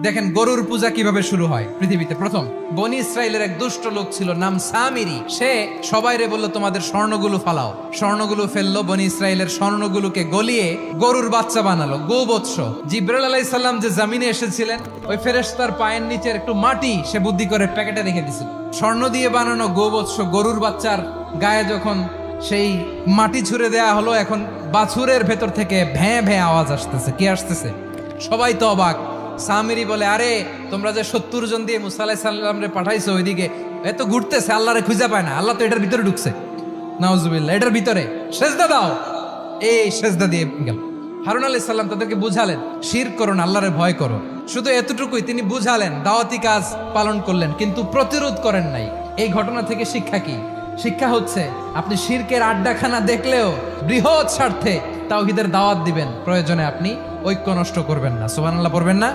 দেখেন গরুর পূজা কিভাবে শুরু হয় পৃথিবীতে প্রথম। বনি ইসরায়েলের এক দুষ্ট লোক ছিল, নাম সামিরি। সে সবাইরে বললো তোমাদের স্বর্ণগুলো ফালাও। স্বর্ণগুলো ফেললো, বনি ইসরায়েলের স্বর্ণগুলোকে গলিয়ে গরুর বাচ্চা বানালো, গোবৎস। জিব্রাইল আলাইহিস সালাম যে জমিনে এসেছিলেন, ওই ফেরেশতার পায়ের নিচের একটু মাটি সে বুদ্ধি করে প্যাকেটে রেখে দিছিল। স্বর্ণ দিয়ে বানানো গোবৎস গরুর বাচ্চার গায়ে যখন সেই মাটি ছুঁড়ে দেয়া হলো, এখন বাছুরের ভেতর থেকে ভ্যাঁ ভ্যাঁ আওয়াজ আসতেছে। কি আসতেছে? সবাই তো অবাক। সামিরি বলে, আরে তোমরা যে 70 জন দিয়ে মুসা আলাইহিস সালাম রে পাঠাইছো, ওইদিকে এত ঘুরতেছে, আল্লাহরে খুঁজে পায় না। আল্লাহ তো এটার ভিতরে ঢুকছে, নাউজুবিল্লাহ, এটার ভিতরে সেজদা দাও। এই সেজদা দিয়ে গেল। হারুন আলাইহিস সালাম তাদেরকে বুঝালেন, শিরক করো না, আল্লাহরে ভয় করো। শুধু এতটুকুই তিনি বুঝালেন, দাওয়াতি কাজ পালন করলেন, কিন্তু প্রতিরোধ করেন নাই। এই ঘটনা থেকে শিক্ষা কি? শিক্ষা হচ্ছে, আপনি শিরকের আড্ডাখানা দেখলেও বৃহৎ স্বার্থে তাওহীদের দাওয়াত দিবেন, প্রয়োজনে আপনি ঐক্য নষ্ট করবেন না। সুবহানাল্লাহ পড়বেন না?